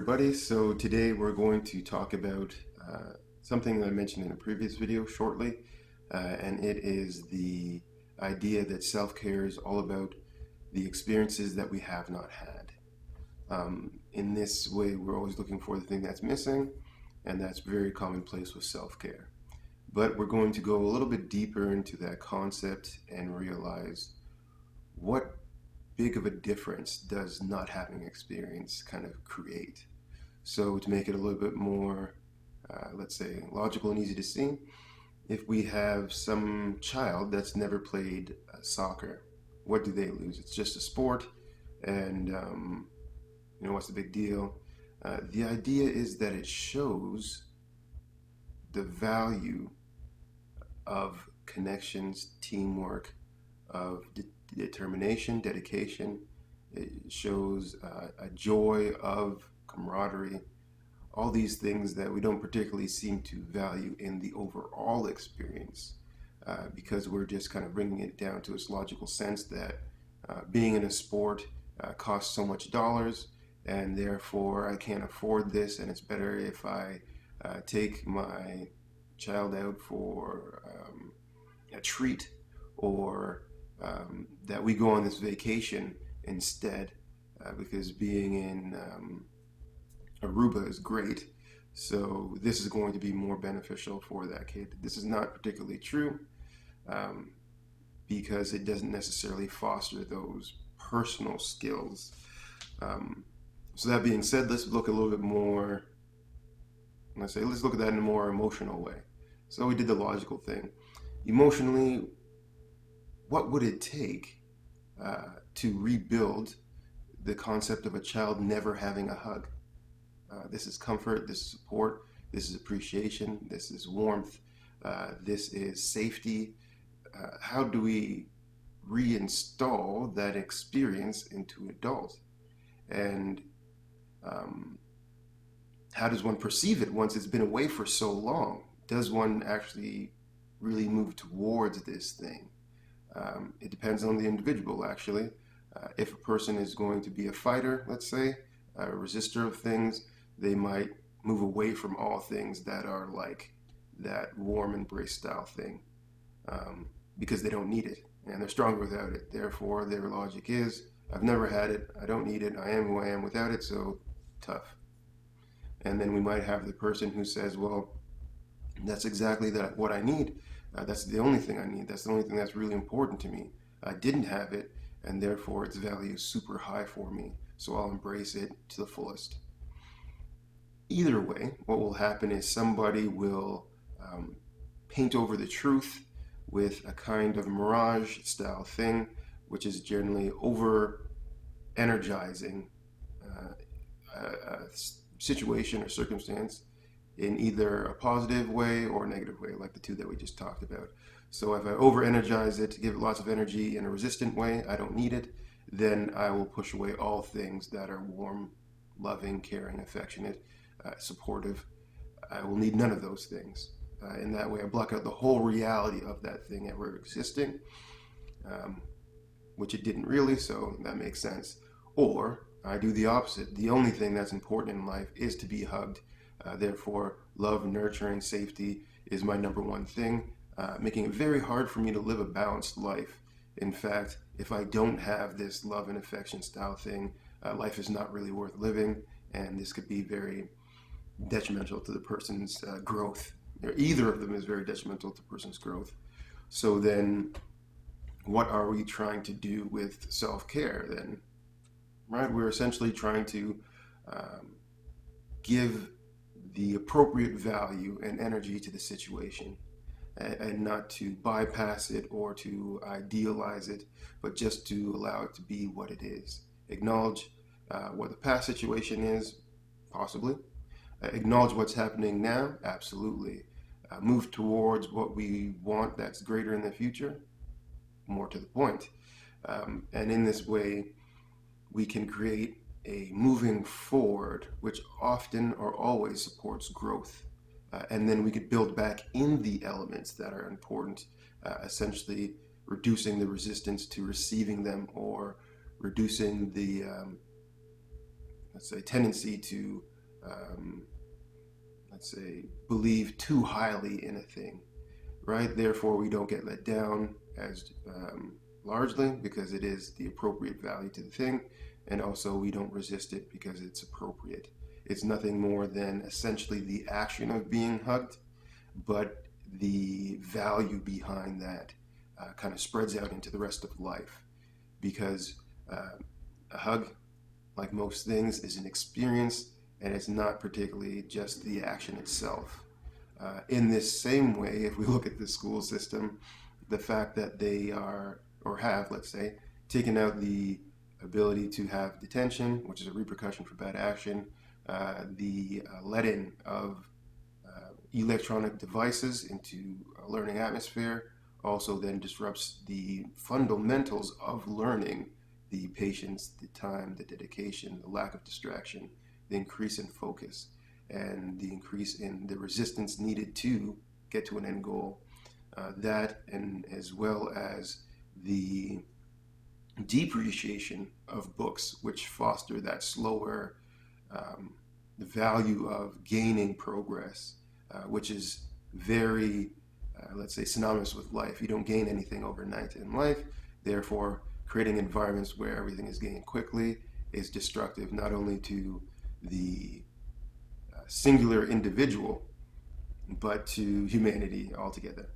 everybody. So today we're going to talk about something that I mentioned in a previous video shortly, and it is the idea that self-care is all about the experiences that we have not had. In this way, we're always looking for the thing that's missing, and that's very commonplace with self-care. But we're going to go a little bit deeper into that concept and realize what big of a difference does not having experience kind of create. So to make it a little bit more, let's say, logical and easy to see, if we have some child that's never played soccer, what do they lose? It's just a sport, and what's the big deal? The idea is that it shows the value of connections, teamwork, of determination, dedication. It shows a joy of camaraderie, all these things that we don't particularly seem to value in the overall experience, because we're just kind of bringing it down to its logical sense that being in a sport costs so much dollars, and therefore I can't afford this, and it's better if I take my child out for a treat, or that we go on this vacation instead, because being in Aruba is great. So this is going to be more beneficial for that kid. This is not particularly true, um, because it doesn't necessarily foster those personal skills. Um, so that being said, let's look a little bit more. Let's look at that in a more emotional way. So we did the logical thing. Emotionally, what would it take to rebuild the concept of a child never having a hug? This is comfort, this is support, this is appreciation, this is warmth, this is safety. How do we reinstall that experience into adult? And um, how does one perceive it once it's been away for so long? Does one actually really move towards this thing? It depends on the individual, actually. If a person is going to be a fighter, let's say, a resistor of things, they might move away from all things that are like that warm embrace style thing, because they don't need it and they're stronger without it. Therefore, their logic is, I've never had it, I don't need it, I am who I am without it, so tough. And then we might have the person who says, well, that's exactly what I need. That's the only thing I need. That's the only thing that's really important to me. I didn't have it, and therefore its value is super high for me, so I'll embrace it to the fullest. Either way, what will happen is somebody will um, paint over the truth with a kind of mirage style thing, which is generally over energizing a situation or circumstance in either a positive way or a negative way, like the two that we just talked about. So if I over energize it, give it lots of energy in a resistant way, I don't need it, then I will push away all things that are warm, loving, caring, affectionate, supportive. I will need none of those things. In that way, I block out the whole reality of that thing ever existing, um, which it didn't really, so that makes sense. Or I do the opposite. The only thing that's important in life is to be hugged. Therefore, love, nurturing, safety is my number one thing, making it very hard for me to live a balanced life. In fact, if I don't have this love and affection style thing, life is not really worth living, and this could be very detrimental to the person's growth. Either of them is very detrimental to the person's growth. So then, what are we trying to do with self-care then? Right? We're essentially trying to um, give the appropriate value and energy to the situation, and not to bypass it or to idealize it, but just to allow it to be what it is. Acknowledge what the past situation is, possibly. Acknowledge what's happening now, absolutely. Move towards what we want that's greater in the future, more to the point. And in this way, we can create a moving forward, which often or always supports growth. And then we could build back in the elements that are important, essentially reducing the resistance to receiving them, or reducing the, let's say, tendency to let's say, believe too highly in a thing, right? Therefore, we don't get let down as largely because it is the appropriate value to the thing, and also we don't resist it because it's appropriate. It's nothing more than essentially the action of being hugged, but the value behind that kind of spreads out into the rest of life because a hug, like most things, is an experience and it's not particularly just the action itself. In this same way, if we look at the school system, the fact that they are, or have, let's say, taken out the ability to have detention, which is a repercussion for bad action, the let-in of electronic devices into a learning atmosphere also then disrupts the fundamentals of learning, the patience, the time, the dedication, the lack of distraction, the increase in focus, and the increase in the resistance needed to get to an end goal. That, and as well as the depreciation of books, which foster that slower the value of gaining progress, which is very, let's say, synonymous with life. You don't gain anything overnight in life. Therefore, creating environments where everything is gained quickly is destructive not only to the singular individual, but to humanity altogether.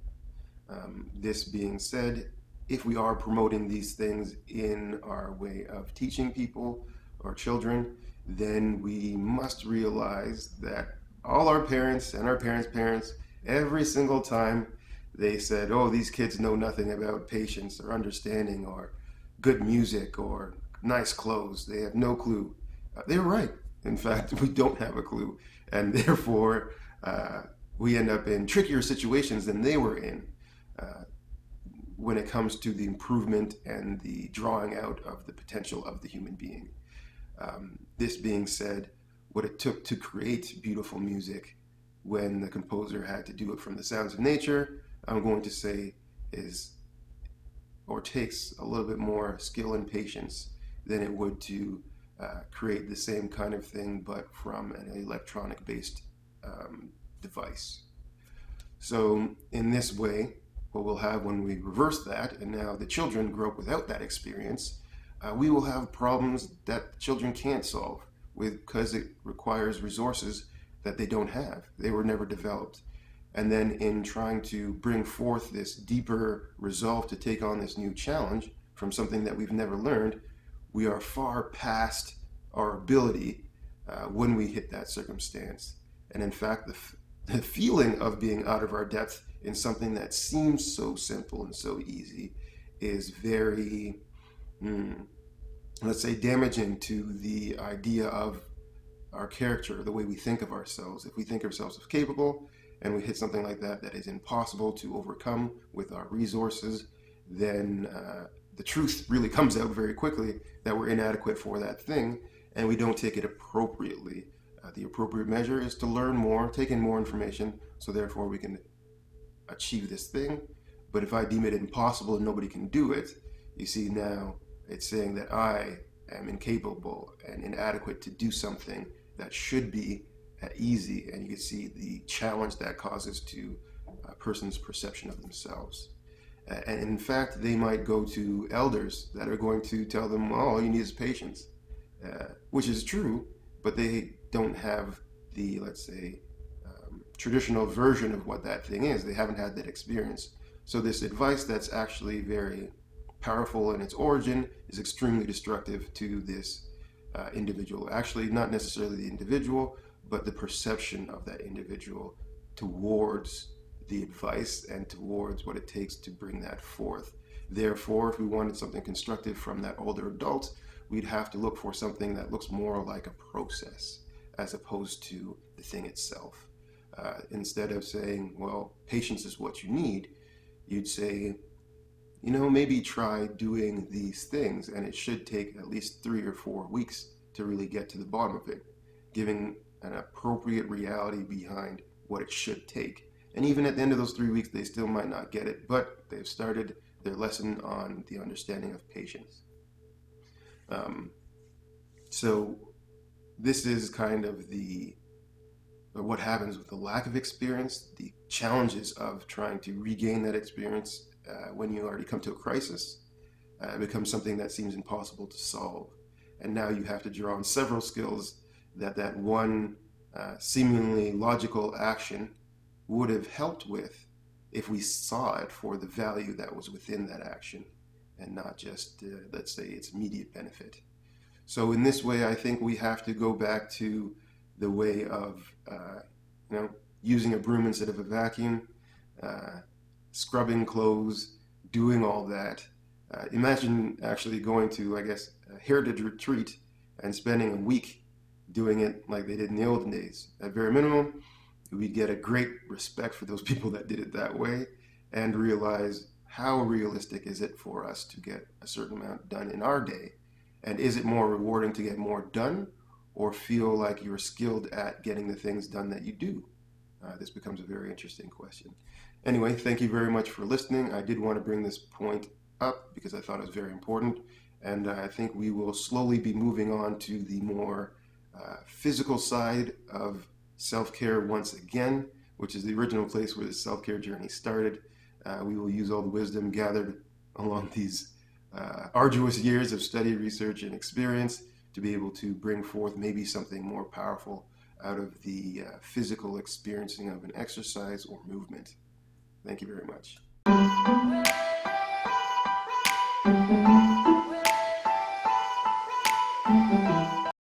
This being said, if we are promoting these things in our way of teaching people or children, then we must realize that all our parents and our parents' parents, every single time they said, oh, these kids know nothing about patience or understanding or good music or nice clothes, they have no clue. They were right. In fact, we don't have a clue. And therefore, we end up in trickier situations than they were in when it comes to the improvement and the drawing out of the potential of the human being. This being said, what it took to create beautiful music when the composer had to do it from the sounds of nature, I'm going to say is, or takes a little bit more skill and patience than it would to create the same kind of thing but from an electronic based device. So in this way, what we'll have when we reverse that, and now the children grow up without that experience, we will have problems that children can't solve because it requires resources that they don't have. They were never developed. And then in trying to bring forth this deeper resolve to take on this new challenge from something that we've never learned, we are far past our ability when we hit that circumstance. And in fact, the feeling of being out of our depth in something that seems so simple and so easy is very, let's say, damaging to the idea of our character, the way we think of ourselves. If we think of ourselves as capable and we hit something like that that is impossible to overcome with our resources, then the truth really comes out very quickly that we're inadequate for that thing and we don't take it appropriately. The appropriate measure is to learn more, take in more information, so therefore we can achieve this thing. But if I deem it impossible and nobody can do it, you see, now it's saying that I am incapable and inadequate to do something that should be easy, and you can see the challenge that causes to a person's perception of themselves. And in fact, they might go to elders that are going to tell them, well, all you need is patience, which is true, but they don't have the, let's say, traditional version of what that thing is. They haven't had that experience. So this advice that's actually very powerful in its origin is extremely destructive to this individual. Actually, not necessarily the individual, but the perception of that individual towards the advice and towards what it takes to bring that forth. Therefore, if we wanted something constructive from that older adult, we'd have to look for something that looks more like a process as opposed to the thing itself. Instead of saying, well, patience is what you need, you'd say, maybe try doing these things, and it should take at least 3 or 4 weeks to really get to the bottom of it, giving an appropriate reality behind what it should take. And even at the end of those 3 weeks, they still might not get it, but they've started their lesson on the understanding of patience. So this is kind of the or what happens with the lack of experience, the challenges of trying to regain that experience when you already come to a crisis, becomes something that seems impossible to solve. And now you have to draw on several skills that one seemingly logical action would have helped with if we saw it for the value that was within that action and not just, let's say, its immediate benefit. So in this way, I think we have to go back to the way of, using a broom instead of a vacuum, scrubbing clothes, doing all that. Imagine actually going to, I guess, a heritage retreat and spending a week doing it like they did in the olden days. At very minimum, we get a great respect for those people that did it that way and realize how realistic is it for us to get a certain amount done in our day, and is it more rewarding to get more done or feel like you're skilled at getting the things done that you do? This becomes a very interesting question. Anyway, thank you very much for listening. I did want to bring this point up because I thought it was very important, and I think we will slowly be moving on to the more physical side of self-care once again, which is the original place where the self-care journey started. We will use all the wisdom gathered along these arduous years of study, research, and experience to be able to bring forth maybe something more powerful out of the physical experiencing of an exercise or movement. Thank you very much.